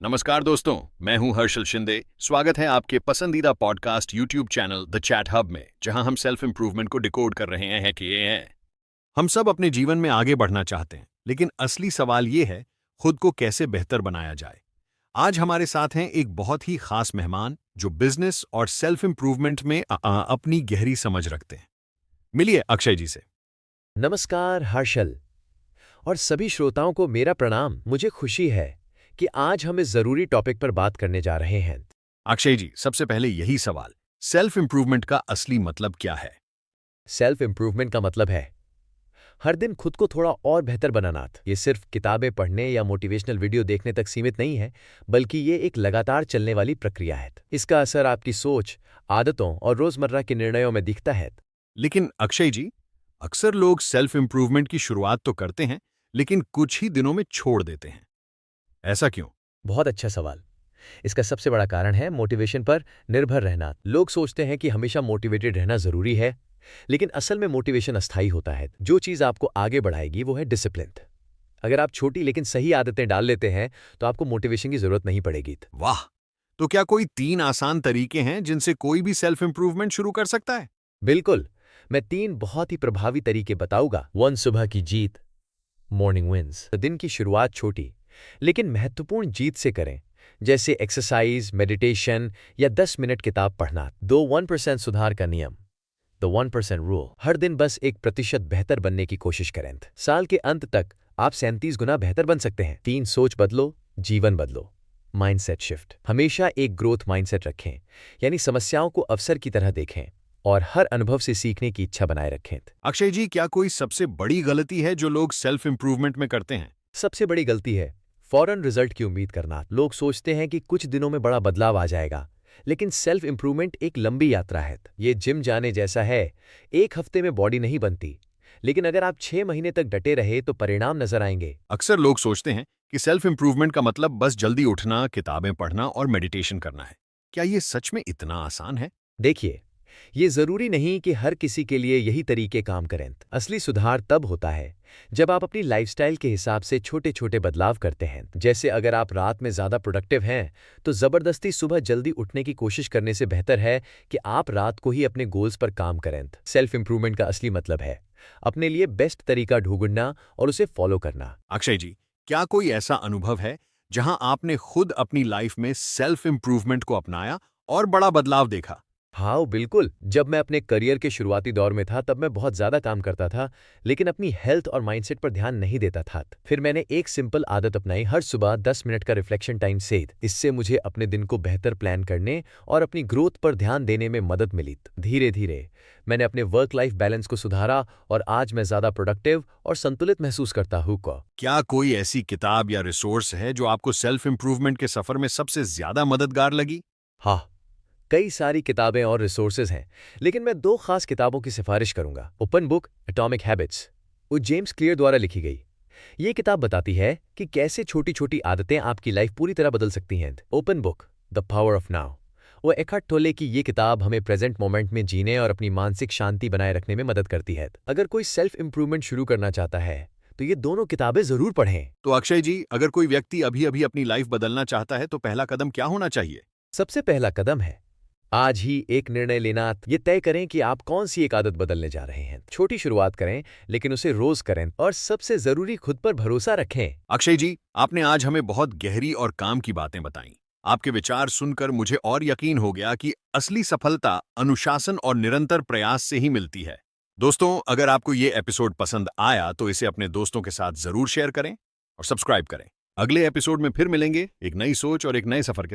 नमस्कार दोस्तों, मैं हूं हर्षल शिंदे। स्वागत है आपके पसंदीदा podcast YouTube channel the chat hub में, जहां हम सेल्फ इंप्रूवमेंट को डिकोड कर रहे हैं कि ये है। हम सब अपने जीवन में आगे बढ़ना चाहते हैं, लेकिन असली सवाल ये है, खुद को कैसे बेहतर बनाया जाए। आज हमारे साथ हैं एक बहुत ही खास मेहमान जो बिजनेस और सेल्फ इंप्रूवमेंट में अपनी गहरी समझ रखते हैं। मिलिए अक्षय जी से। नमस्कार हर्षल और सभी श्रोताओं को मेरा प्रणाम। मुझे खुशी है कि आज हम इस जरूरी टॉपिक पर बात करने जा रहे हैं। अक्षय जी, सबसे पहले यही सवाल, सेल्फ इंप्रूवमेंट का असली मतलब क्या है? सेल्फ इंप्रूवमेंट का मतलब है हर दिन खुद को थोड़ा और बेहतर बनाना। ये सिर्फ किताबें पढ़ने या मोटिवेशनल वीडियो देखने तक सीमित नहीं है, बल्कि ये एक लगातार चलने वाली प्रक्रिया है। इसका असर आपकी सोच, आदतों और रोजमर्रा के निर्णयों में दिखता है। लेकिन अक्षय जी, अक्सर लोग सेल्फ इंप्रूवमेंट की शुरुआत तो करते हैं, लेकिन कुछ ही दिनों में छोड़ देते हैं। ऐसा क्यों? बहुत अच्छा सवाल। इसका सबसे बड़ा कारण है मोटिवेशन पर निर्भर रहना। लोग सोचते हैं कि हमेशा मोटिवेटेड रहना जरूरी है, लेकिन असल में मोटिवेशन अस्थायी होता है। जो चीज आपको आगे बढ़ाएगी वो है डिसिप्लिन। अगर आप छोटी लेकिन सही आदतें डाल लेते हैं तो आपको मोटिवेशन की जरूरत नहीं पड़ेगी। वाह! तो क्या कोई 3 आसान तरीके हैं जिनसे कोई भी सेल्फ इंप्रूवमेंट शुरू कर सकता है? बिल्कुल, मैं 3 बहुत ही प्रभावी तरीके बताऊंगा। 1 सुबह की जीत, मॉर्निंग विंस। दिन की शुरुआत छोटी लेकिन महत्वपूर्ण जीत से करें, जैसे एक्सरसाइज, मेडिटेशन या 10 मिनट किताब पढ़ना। 2 1% सुधार का नियम, द 1% रूल। हर दिन बस 1% बेहतर बनने की कोशिश करें। साल के अंत तक आप 37 गुना बेहतर बन सकते हैं। 3 सोच बदलो, जीवन बदलो। Mindset shift. हमेशा एक ग्रोथ माइंडसेट रखें, यानी समस्याओं को अवसर की तरह देखें और हर अनुभव से सीखने की इच्छा बनाए रखें। अक्षय जी, क्या कोई सबसे बड़ी गलती है जो लोग सेल्फ इंप्रूवमेंट में करते हैं? सबसे बड़ी गलती है फौरन रिजल्ट की उम्मीद करना। लोग सोचते हैं कि कुछ दिनों में बड़ा बदलाव आ जाएगा, लेकिन सेल्फ इंप्रूवमेंट एक लंबी यात्रा है। ये जिम जाने जैसा है। एक हफ्ते में बॉडी नहीं बनती, लेकिन अगर आप 6 महीने तक डटे रहे तो परिणाम नजर आएंगे। अक्सर लोग सोचते हैं कि सेल्फ इंप्रूवमेंट का मतलब बस जल्दी उठना, किताबें पढ़ना और मेडिटेशन करना है। क्या ये सच में इतना आसान है? देखिए, ये जरूरी नहीं कि हर किसी के लिए यही तरीके काम करें। असली सुधार तब होता है जब आप अपनी लाइफस्टाइल के हिसाब से छोटे छोटे बदलाव करते हैं। जैसे अगर आप रात में ज्यादा प्रोडक्टिव हैं, तो जबरदस्ती सुबह जल्दी उठने की कोशिश करने से बेहतर है कि आप रात को ही अपने गोल्स पर काम करें। सेल्फ इंप्रूवमेंट का असली मतलब है अपने लिए बेस्ट तरीका ढूंढना और उसे फॉलो करना। अक्षय जी, क्या कोई ऐसा अनुभव है जहां आपने खुद अपनी लाइफ में सेल्फ इंप्रूवमेंट को अपनाया और बड़ा बदलाव देखा? हाँ बिल्कुल। जब मैं अपने करियर के शुरुआती दौर में था तब मैं बहुत ज़्यादा काम करता था, लेकिन अपनी हेल्थ और माइंडसेट पर ध्यान नहीं देता था। फिर मैंने एक सिंपल आदत अपनाई, हर सुबह 10 मिनट का रिफ्लेक्शन टाइम सेट। इससे मुझे अपने दिन को बेहतर प्लान करने और अपनी ग्रोथ पर ध्यान देने में मदद मिली। धीरे धीरे मैंने अपने वर्क लाइफ बैलेंस को सुधारा और आज मैं ज़्यादा प्रोडक्टिव और संतुलित महसूस करता हूँ। क्या कोई ऐसी किताब या रिसोर्स है जो आपको सेल्फ इंप्रूवमेंट के सफर में सबसे ज्यादा मददगार लगी? हाँ, कई सारी किताबें और रिसोर्सेज हैं, लेकिन मैं 2 खास किताबों की सिफारिश करूंगा। ओपन बुक एटॉमिक हैबिट्स, वो जेम्स क्लियर द्वारा लिखी गई। ये किताब बताती है कि कैसे छोटी छोटी आदतें आपकी लाइफ पूरी तरह बदल सकती हैं। Open book the power of now, वो एकार्ट टोले की ये किताब हमें प्रेजेंट मोमेंट में जीने और अपनी मानसिक शांति बनाए रखने में मदद करती है। अगर कोई सेल्फ इंप्रूवमेंट शुरू करना चाहता है तो ये दोनों किताबें जरूर पढ़ें। तो अक्षय जी, अगर कोई व्यक्ति अभी अभी अपनी लाइफ बदलना चाहता है तो पहला कदम क्या होना चाहिए? सबसे पहला कदम है आज ही एक निर्णय लेना। ये तय करें कि आप कौन सी एक आदत बदलने जा रहे हैं। छोटी शुरुआत करें, लेकिन उसे रोज करें और सबसे जरूरी खुद पर भरोसा रखें। अक्षय जी, आपने आज हमें बहुत गहरी और काम की बातें बताई। आपके विचार सुनकर मुझे और यकीन हो गया कि असली सफलता अनुशासन और निरंतर प्रयास से ही मिलती है। दोस्तों, अगर आपको ये एपिसोड पसंद आया तो इसे अपने दोस्तों के साथ जरूर शेयर करें और सब्सक्राइब करें। अगले एपिसोड में फिर मिलेंगे एक नई सोच और एक नए सफर के